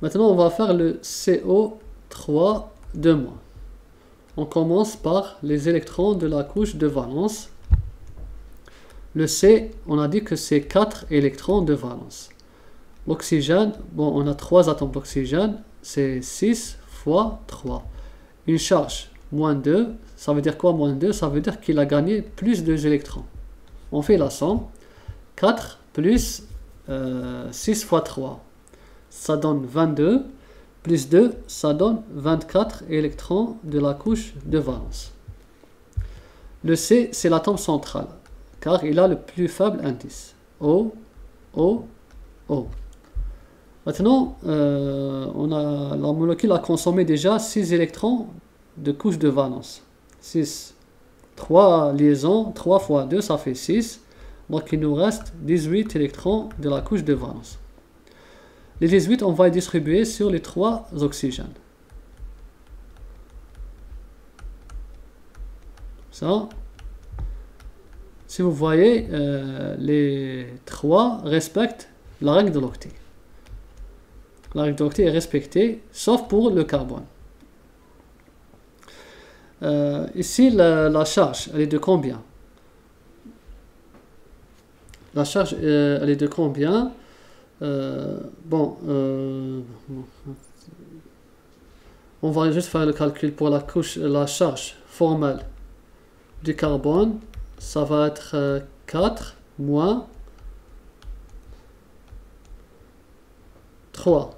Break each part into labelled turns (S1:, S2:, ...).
S1: Maintenant, on va faire le CO3 de moins. On commence par les électrons de la couche de valence. Le C, on a dit que c'est 4 électrons de valence. L'oxygène, bon, on a 3 atomes d'oxygène, c'est 6 fois 3. Une charge moins 2, ça veut dire quoi moins 2? Ça veut dire qu'il a gagné plus de électrons. On fait la somme. 4 plus 6 fois 3, ça donne 22. Plus 2, ça donne 24 électrons de la couche de valence. Le C, c'est l'atome central, car il a le plus faible indice. O, O, O. Maintenant, la molécule a consommé déjà 6 électrons de couche de valence. 6. 3 liaisons, 3 fois 2, ça fait 6. Donc il nous reste 18 électrons de la couche de valence. Les 18, on va les distribuer sur les 3 oxygènes. Ça. Si vous voyez, les 3 respectent la règle de l'octet. La règle de l'octet est respectée, sauf pour le carbone. Ici, la charge, elle est de combien? La charge, elle est de combien? On va juste faire le calcul pour la charge formelle du carbone. Ça va être 4 moins 3.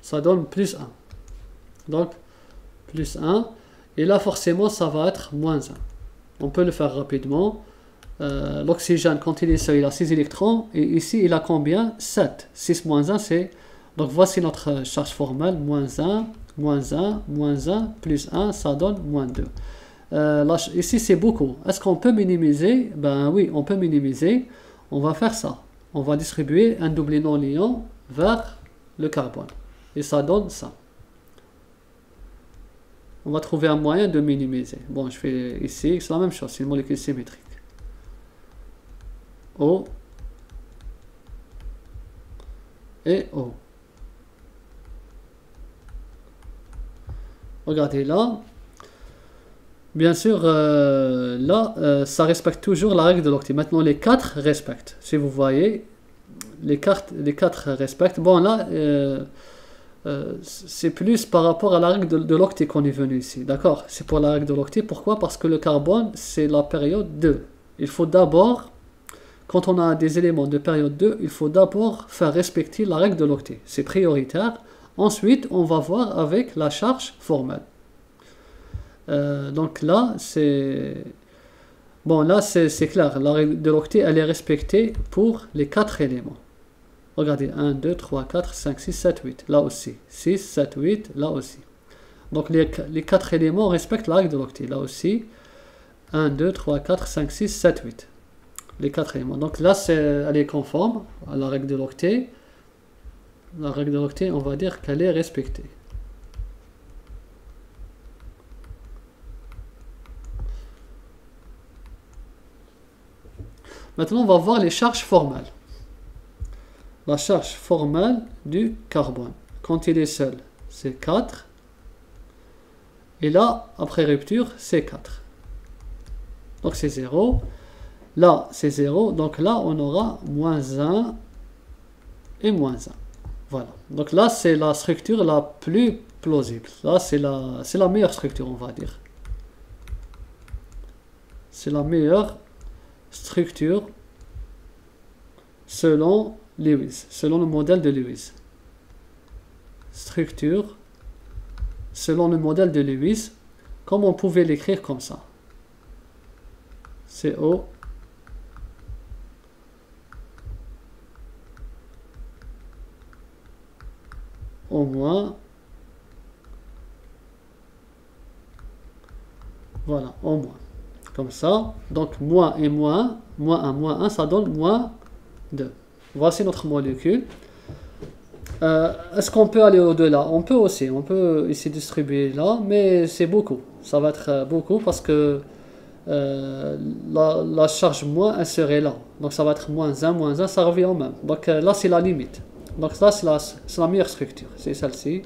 S1: Ça donne plus 1. Donc, plus 1. Et là, forcément, ça va être moins 1. On peut le faire rapidement. L'oxygène, quand il est seul, il a 6 électrons. Et ici, il a combien? 7. 6 moins 1, c'est... Donc, voici notre charge formelle. Moins 1, moins 1, moins 1, plus 1, ça donne moins 2. Ici, c'est beaucoup. Est-ce qu'on peut minimiser? Ben oui, on peut minimiser. On va faire ça. On va distribuer un doublé non-liant vers le carbone. Et ça donne ça. On va trouver un moyen de minimiser. Bon, je fais ici, c'est la même chose. C'est une molécule symétrique. O et O. Regardez là. Bien sûr, ça respecte toujours la règle de l'octet. Maintenant, les 4 respectent. Si vous voyez, les 4 respectent. Bon, là, c'est plus par rapport à la règle de l'octet qu'on est venu ici. D'accord? C'est pour la règle de l'octet. Pourquoi? Parce que le carbone, c'est la période 2. Il faut d'abord... Quand on a des éléments de période 2, il faut d'abord faire respecter la règle de l'octet. C'est prioritaire. Ensuite, on va voir avec la charge formelle. Donc là, c'est... Bon, là, c'est clair. La règle de l'octet, elle est respectée pour les 4 éléments. Regardez, 1, 2, 3, 4, 5, 6, 7, 8. Là aussi. 6, 7, 8, là aussi. Donc les 4 éléments respectent la règle de l'octet. Là aussi. 1, 2, 3, 4, 5, 6, 7, 8. Les 4 éléments. Donc là, elle est conforme à la règle de l'octet. La règle de l'octet, on va dire qu'elle est respectée. Maintenant, on va voir les charges formelles. La charge formelle du carbone. Quand il est seul, c'est 4. Et là, après rupture, c'est 4. Donc c'est 0. Là, c'est 0. Donc là, on aura moins 1 et moins 1. Voilà. Donc là, c'est la structure la plus plausible. Là, c'est la meilleure structure, on va dire. C'est la meilleure structure selon Lewis, selon le modèle de Lewis. Structure selon le modèle de Lewis, comme on pouvait l'écrire comme ça. CO au moins, voilà, au moins, comme ça. Donc moins et moins, moins 1, ça donne moins 2. Voici notre molécule. Est-ce qu'on peut aller au-delà? On peut aussi, on peut ici distribuer là, mais c'est beaucoup. Ça va être beaucoup parce que la charge moins, elle serait là. Donc ça va être moins 1, ça revient au même. Donc là, c'est la limite. Donc ça, c'est la meilleure structure, c'est celle-ci,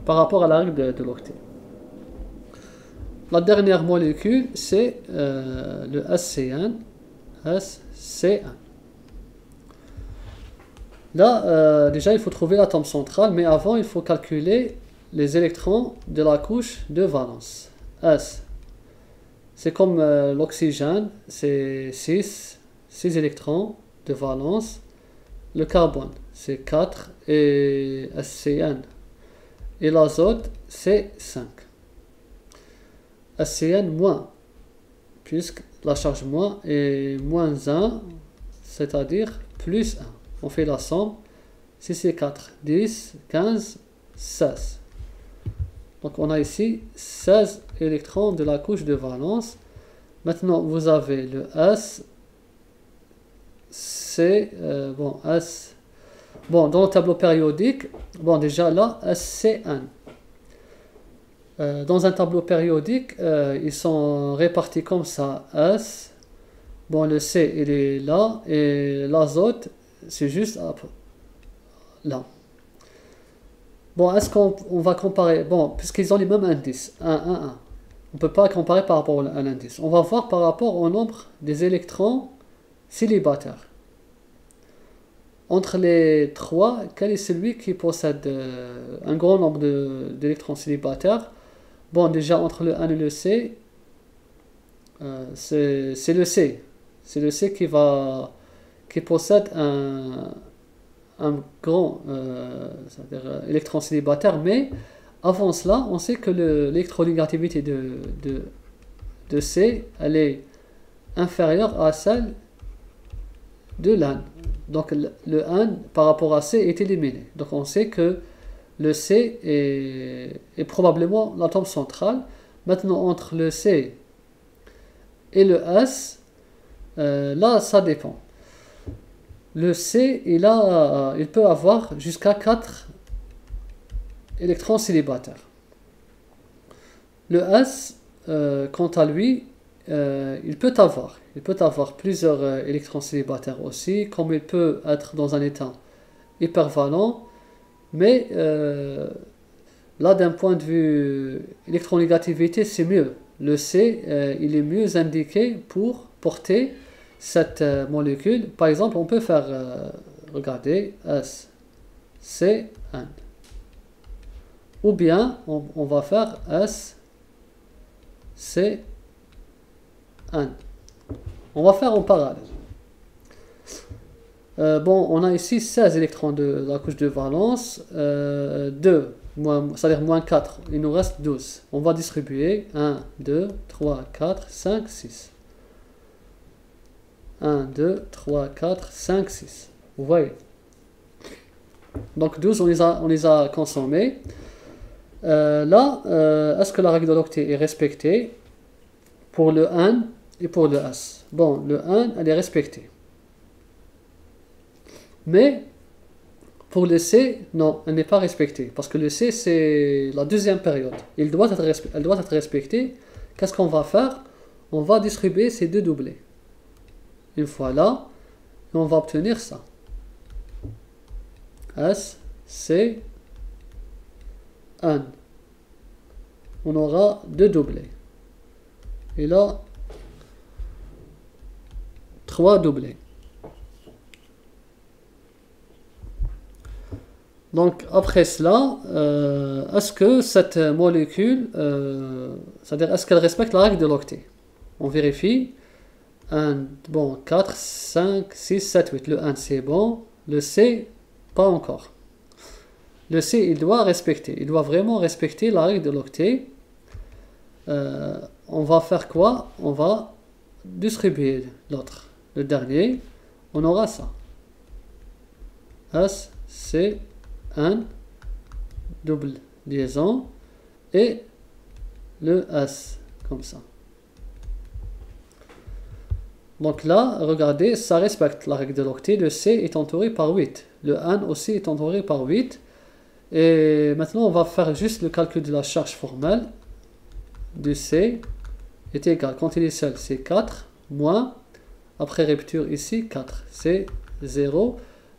S1: par rapport à la règle de l'octet. La dernière molécule, c'est le SC1. Là, déjà, il faut trouver l'atome central, mais avant, il faut calculer les électrons de la couche de valence. S, c'est comme l'oxygène, c'est 6 électrons de valence. Le carbone, c'est 4 et SCN. Et l'azote, c'est 5. SCN moins, puisque la charge moins est moins 1, c'est-à-dire plus 1. On fait la somme. 6 et 4, 10, 15, 16. Donc on a ici 16 électrons de la couche de valence. Maintenant, vous avez le S. C'est S. Bon, dans le tableau périodique, bon, déjà là, SCN. Dans un tableau périodique, ils sont répartis comme ça. S. Bon, le C, il est là. Et l'azote, c'est juste là. Bon, est-ce qu'on va comparer? Bon, puisqu'ils ont les mêmes indices. 1, 1, 1. On ne peut pas comparer par rapport à l'indice. On va voir par rapport au nombre des électrons célibataires. Entre les trois, quel est celui qui possède un grand nombre d'électrons célibataires? Bon, déjà, entre le 1 et le C, c'est le C. C'est le C qui possède un grand électron célibataire, mais avant cela, on sait que l'électronégativité de C, elle est inférieure à celle de l'N. Donc le N par rapport à C est éliminé. Donc on sait que le C est probablement l'atome central. Maintenant, entre le C et le S, là, ça dépend. Le C, il peut avoir jusqu'à 4 électrons célibataires. Le S, quant à lui, il peut avoir plusieurs électrons célibataires aussi, comme il peut être dans un état hypervalent, mais là, d'un point de vue électronégativité, c'est mieux. Le C, il est mieux indiqué pour porter cette molécule. Par exemple, on peut faire, regardez, S, C, N. Ou bien, on va faire S, C, N. On va faire en parallèle. Bon, on a ici 16 électrons de la couche de valence. 2, c'est-à-dire moins 4. Il nous reste 12. On va distribuer 1, 2, 3, 4, 5, 6. 1, 2, 3, 4, 5, 6. Vous voyez? Donc 12, on les a consommés. Là, est-ce que la règle de l'octet est respectée pour le N et pour le S? Bon, le N, elle est respectée. Mais pour le C, non, elle n'est pas respectée. Parce que le C, c'est la deuxième période. Elle doit être respectée. Qu'est-ce qu'on va faire? On va distribuer ces deux doublés. Une fois là, et on va obtenir ça. S, C, N. On aura deux doublés. Et là, 3 doublés. Donc, après cela, est-ce que cette molécule, c'est-à-dire, est-ce qu'elle respecte la règle de l'octet? On vérifie. 1, bon, 4, 5, 6, 7, 8. Le 1, c'est bon. Le C, pas encore. Le C, il doit vraiment respecter la règle de l'octet. On va faire quoi? On va distribuer l'autre. Le dernier, on aura ça. S, C, N, double liaison, et le S, comme ça. Donc là, regardez, ça respecte la règle de l'octet. Le C est entouré par 8. Le N aussi est entouré par 8. Et maintenant, on va faire juste le calcul de la charge formelle du C est égal, quand il est seul, c'est 4, moins, après rupture ici, 4, c'est 0.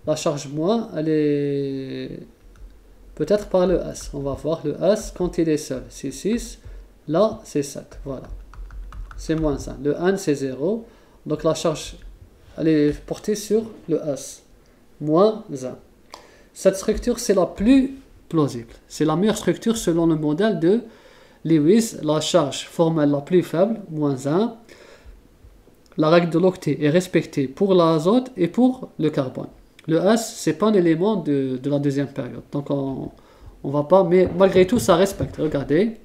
S1: la charge moins, elle est peut-être par le S. On va voir le S quand il est seul. C'est 6. Là, c'est 7. Voilà. C'est moins 1. Le N, c'est 0. Donc la charge, elle est portée sur le S. Moins 1. Cette structure, c'est la plus plausible. C'est la meilleure structure selon le modèle de Lewis. La charge formelle la plus faible, moins 1. La règle de l'octet est respectée pour l'azote et pour le carbone. Le S, c'est pas un élément de la deuxième période. Donc on va pas, mais malgré tout, ça respecte. Regardez.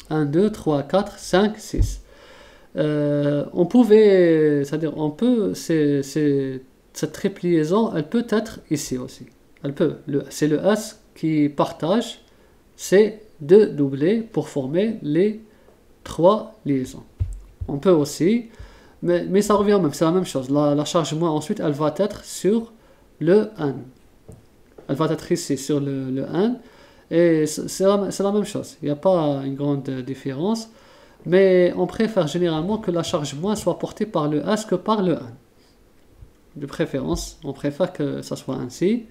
S1: 1, 2, 3, 4, 5, 6. On pouvait, c'est-à-dire on peut, cette triple liaison, elle peut être ici aussi. Elle peut. C'est le S qui partage ces deux doublés pour former les trois liaisons. On peut aussi, mais ça revient même, c'est la même chose. La charge moins ensuite, elle va être sur le N. Elle va être ici sur le N. Et c'est la même chose. Il n'y a pas une grande différence. Mais on préfère généralement que la charge moins soit portée par le S que par le N. De préférence, on préfère que ça soit ainsi.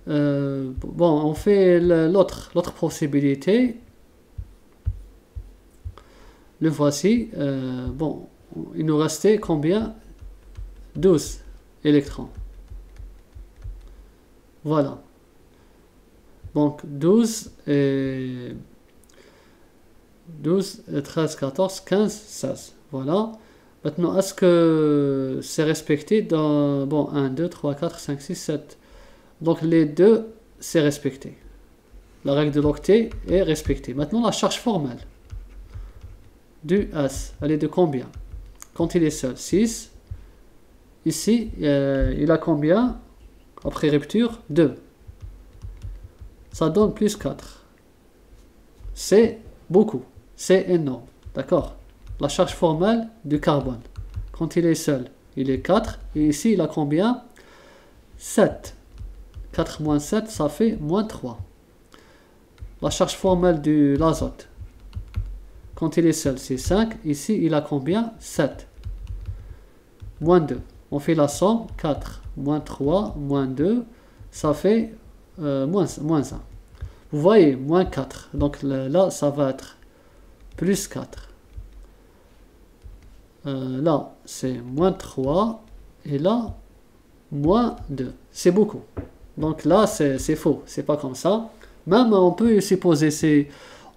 S1: Bon, on fait l'autre possibilité. Le voici. Bon, il nous restait combien? 12 électrons. Voilà. Donc 12 et 13, 14, 15, 16. Voilà. Maintenant, est-ce que c'est respecté dans... Bon, 1, 2, 3, 4, 5, 6, 7. Donc les deux, c'est respecté. La règle de l'octet est respectée. Maintenant, la charge formelle du S, elle est de combien? Quand il est seul, 6. Ici, il a combien? Après rupture, 2. Ça donne plus 4. C'est beaucoup. C'est énorme. D'accord? La charge formelle du carbone. Quand il est seul, il est 4. Et ici, il a combien? 7. 4 moins 7, ça fait moins 3. La charge formelle de l'azote. Quand il est seul, c'est 5. Ici, il a combien? 7. Moins 2. On fait la somme. 4 moins 3 moins 2. Ça fait moins 1. Vous voyez, moins 4. Donc là, ça va être plus 4. Là, c'est moins 3. Et là, moins 2. C'est beaucoup. Donc là, c'est faux. C'est pas comme ça. Même, on peut supposer,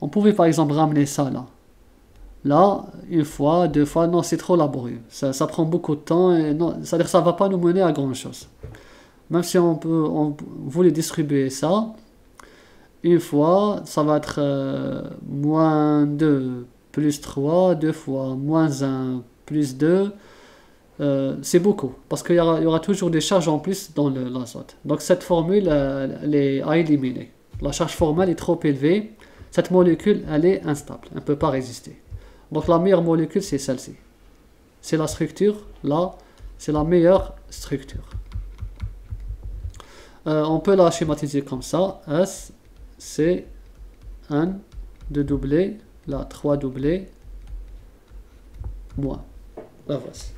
S1: on pouvait par exemple ramener ça là. Là, une fois, deux fois, non, c'est trop laborieux. Ça prend beaucoup de temps. C'est-à-dire que ça ne va pas nous mener à grand chose. Même si on voulait distribuer ça, une fois, ça va être moins 2 plus 3, deux fois, moins 1 plus 2. C'est beaucoup, parce qu'il y aura toujours des charges en plus dans l'azote. Donc cette formule, elle est à éliminer. La charge formelle est trop élevée. Cette molécule, elle est instable. Elle ne peut pas résister. Donc la meilleure molécule, c'est celle-ci. C'est la structure, là, c'est la meilleure structure. On peut la schématiser comme ça. S, C, N, 2 doublés, là, 3 doublés, moins. La voici.